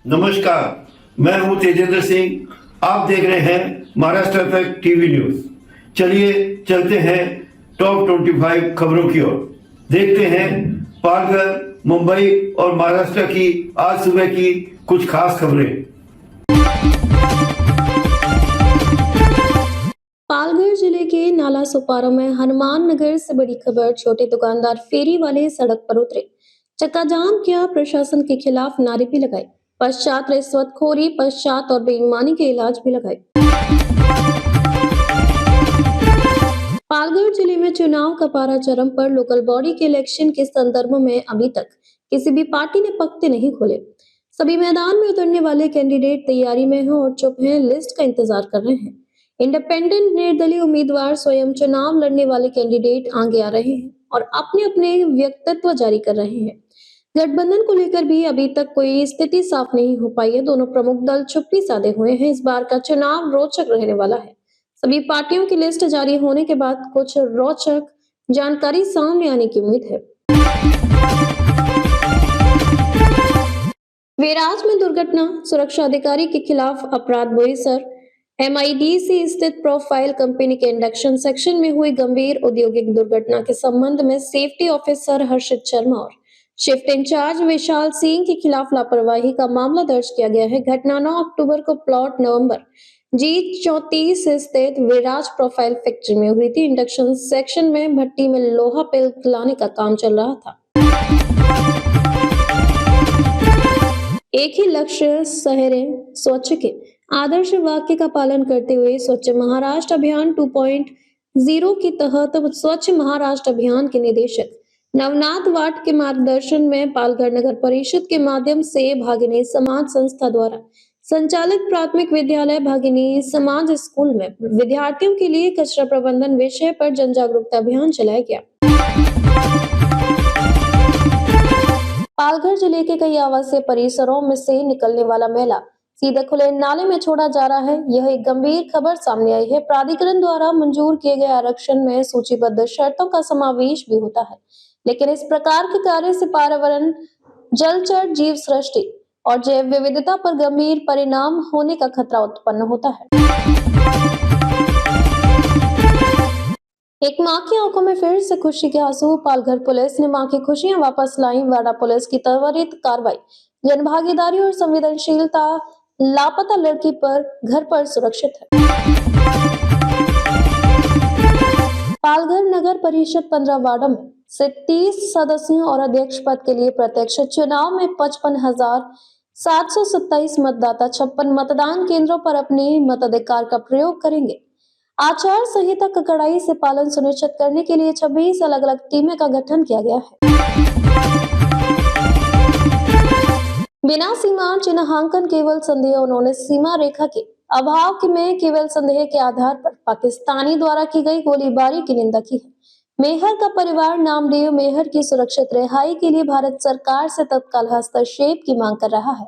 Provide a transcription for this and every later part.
नमस्कार, मैं हूं तेजेंद्र सिंह। आप देख रहे हैं महाराष्ट्र इफेक्ट टीवी न्यूज। चलिए चलते हैं टॉप 25 खबरों की ओर। देखते हैं पालघर, मुंबई और महाराष्ट्र की आज सुबह की कुछ खास खबरें। पालघर जिले के नाला सुपारा में हनुमान नगर से बड़ी खबर। छोटे दुकानदार फेरी वाले सड़क पर उतरे, चक्का जाम किया, प्रशासन के खिलाफ नारे भी लगाए, पश्चात रिश्वतखोरी पश्चात और बेईमानी के इलाज भी लगाए। पालघर जिले में चुनाव का पारा चरम पर। लोकल बॉडी के इलेक्शन के संदर्भ में अभी तक किसी भी पार्टी ने पख्ते नहीं खोले। सभी मैदान में उतरने वाले कैंडिडेट तैयारी में हैं और चुप हैं, लिस्ट का इंतजार कर रहे हैं। इंडिपेंडेंट निर्दलीय उम्मीदवार स्वयं चुनाव लड़ने वाले कैंडिडेट आगे आ रहे हैं और अपने अपने व्यक्तित्व जारी कर रहे हैं। गठबंधन को लेकर भी अभी तक कोई स्थिति साफ नहीं हो पाई है। दोनों प्रमुख दल चुप्पी साधे हुए हैं। इस बार का चुनाव रोचक रहने वाला है। सभी पार्टियों की लिस्ट जारी होने के बाद कुछ रोचक जानकारी सामने आने की उम्मीद है। वेराज में दुर्घटना, सुरक्षा अधिकारी के खिलाफ अपराध बोईसर। MIDC स्थित प्रोफाइल कंपनी के इंडक्शन सेक्शन में हुई गंभीर औद्योगिक दुर्घटना के संबंध में सेफ्टी ऑफिसर हर्षित शर्मा और शिफ्ट इंचार्ज विशाल सिंह के खिलाफ लापरवाही का मामला दर्ज किया गया है। घटना 9 अक्टूबर को प्लॉट नवंबर G34 स्थित विराज प्रोफाइल फैक्ट्री में हुई थी। इंडक्शन सेक्शन में भट्टी में लोहा पिघलाने का काम चल रहा था। एक ही लक्ष्य, शहरे स्वच्छ के आदर्श वाक्य का पालन करते हुए स्वच्छ महाराष्ट्र अभियान 2.0 के तहत स्वच्छ महाराष्ट्र अभियान के निदेशक नवनाथ वाट के मार्गदर्शन में पालघर नगर परिषद के माध्यम से भागिनी समाज संस्था द्वारा संचालित प्राथमिक विद्यालय भागिनी समाज स्कूल में विद्यार्थियों के लिए कचरा प्रबंधन विषय पर जन जागरूकता अभियान चलाया गया। पालघर जिले के कई आवासीय परिसरों में से निकलने वाला मैला सीधे खुले नाले में छोड़ा जा रहा है। यह एक गंभीर खबर सामने आई है। प्राधिकरण द्वारा मंजूर किए गए आरक्षण में सूचीबद्ध शर्तों का समावेश भी होता है, लेकिन इस प्रकार के कार्य से पर्यावरण, जलचर जीव सृष्टि और जैव विविधता पर गंभीर परिणाम होने का खतरा उत्पन्न होता है। एक मां की आंखों में फिर से खुशी के आंसू। पालघर पुलिस ने मां की खुशियां वापस लाई। वाड़ा पुलिस की त्वरित कार्रवाई, जनभागीदारी और संवेदनशीलता लापता लड़की पर घर पर सुरक्षित है। पालघर नगर परिषद 15 वार्डों में से 30 सदस्यों और अध्यक्ष पद के लिए प्रत्यक्ष चुनाव में 55,727 मतदाता 56 मतदान केंद्रों पर अपने मताधिकार का प्रयोग करेंगे। आचार संहिता का कड़ाई से पालन सुनिश्चित करने के लिए 26 अलग अलग टीमें का गठन किया गया है। बिना सीमा चिन्हांकन केवल संदेह। उन्होंने सीमा रेखा के अभाव में केवल संदेह के आधार पर पाकिस्तानी द्वारा की गई गोलीबारी की निंदा की है। मेहर का परिवार नामदेव मेहर की सुरक्षित रिहाई के लिए भारत सरकार से तत्काल हस्तक्षेप की मांग कर रहा है।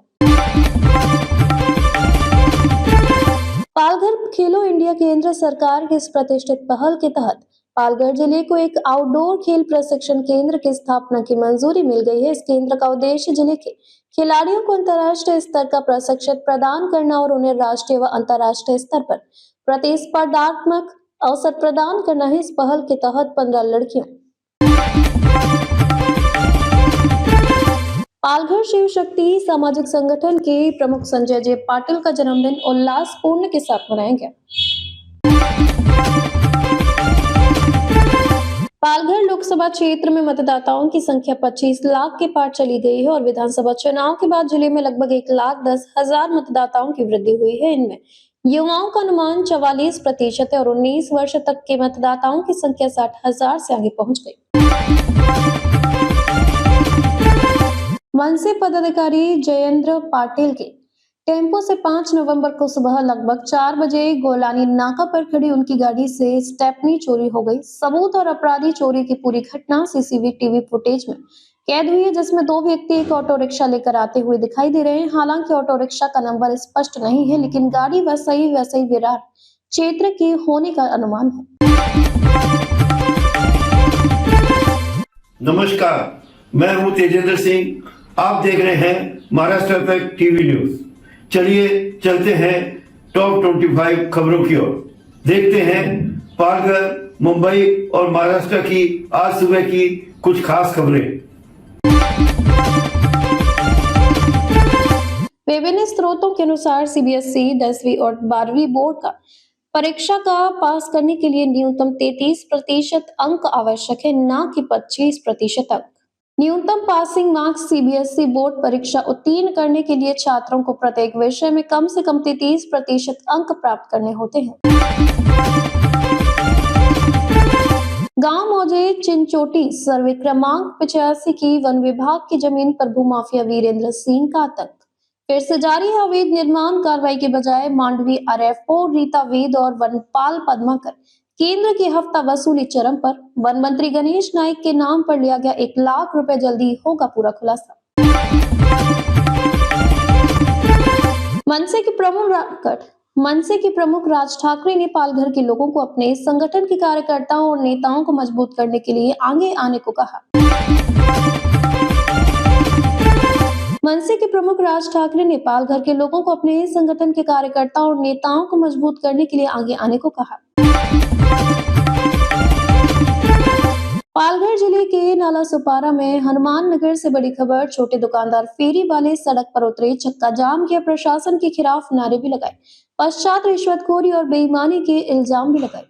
पालघर खेलो इंडिया केंद्र सरकार की इस प्रतिष्ठित पहल के तहत पालघर जिले को एक आउटडोर खेल प्रशिक्षण केंद्र की स्थापना की मंजूरी मिल गई है। इस केंद्र का उद्देश्य जिले के खिलाड़ियों को अंतर्राष्ट्रीय स्तर का प्रशिक्षण प्रदान करना और उन्हें राष्ट्रीय व अंतर्राष्ट्रीय स्तर पर प्रतिस्पर्धात्मक अवसर प्रदान करना है। इस पहल के तहत 15 लड़कियों पालघर शिव शक्ति सामाजिक संगठन के प्रमुख संजय जे पाटिल का जन्मदिन उल्लासपूर्ण के साथ मनाया गया। पालघर लोकसभा क्षेत्र में मतदाताओं की संख्या 25 लाख के पार चली गई है और विधानसभा चुनाव के बाद जिले में लगभग 1,10,000 मतदाताओं की वृद्धि हुई है। इनमें युवाओं का अनुमान 44% है और 19 वर्ष तक के मतदाताओं की संख्या 60,000 से आगे पहुंच गई। मनसे पदाधिकारी जयेंद्र पाटिल के टेम्पो से 5 नवंबर को सुबह लगभग 4 बजे गोलानी नाका पर खड़ी उनकी गाड़ी से स्टेपनी चोरी हो गई। सबूत और अपराधी चोरी की पूरी घटना CCTV फुटेज में कैद हुई है, जिसमें 2 व्यक्ति एक ऑटो रिक्शा लेकर आते हुए दिखाई दे रहे हैं। हालांकि ऑटो रिक्शा का नंबर स्पष्ट नहीं है, लेकिन गाड़ी वसई विरार क्षेत्र की होने का अनुमान है। नमस्कार, मैं हूं तेजेंद्र सिंह। आप देख रहे हैं महाराष्ट्र इफेक्ट टीवी न्यूज। चलिए चलते हैं टॉप 25 खबरों की ओर। देखते हैं पालघर, मुंबई और महाराष्ट्र की आज सुबह की कुछ खास खबरें। विभिन्न स्रोतों के अनुसार सीबीएसई 10वीं और 12वीं बोर्ड का परीक्षा का पास करने के लिए न्यूनतम 33% अंक आवश्यक है, न कि 25% अंक। न्यूनतम पासिंग मार्क्स सीबीएसई बोर्ड परीक्षा उत्तीर्ण करने के लिए छात्रों को प्रत्येक विषय में कम से कम 33% अंक प्राप्त करने होते हैं। गांव मौजे चिंचोटी सर्वे क्रमांक 85 की वन विभाग की जमीन पर भूमाफिया वीरेंद्र सिंह का आतंक। फिर से जारी है अवैध निर्माण कार्रवाई के बजाय मांडवी आरएफओ रीता वेद और वनपाल पद्माकर। केंद्र की हफ्ता वसूली चरम पर। वन मंत्री गणेश नाइक के नाम पर लिया गया 1 लाख रुपए, जल्दी होगा पूरा खुलासा। मनसे के प्रमुख राज ठाकरे ने पालघर के लोगों को अपने संगठन के कार्यकर्ताओं और नेताओं को मजबूत करने के लिए आगे आने को कहा। मनसे के प्रमुख राज ठाकरे ने पालघर के लोगों को अपने संगठन के कार्यकर्ताओं और नेताओं को मजबूत करने के लिए आगे आने को कहा। पालघर जिले के नाला सुपारा में हनुमान नगर से बड़ी खबर। छोटे दुकानदार फेरी वाले सड़क पर उतरे, चक्का जाम किया, प्रशासन के खिलाफ नारे भी लगाए, पश्चात रिश्वतखोरी और बेईमानी के इल्जाम भी लगाए।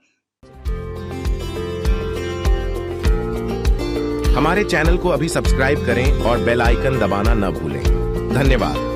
हमारे चैनल को अभी सब्सक्राइब करें और बेल आइकन दबाना न भूलें। धन्यवाद।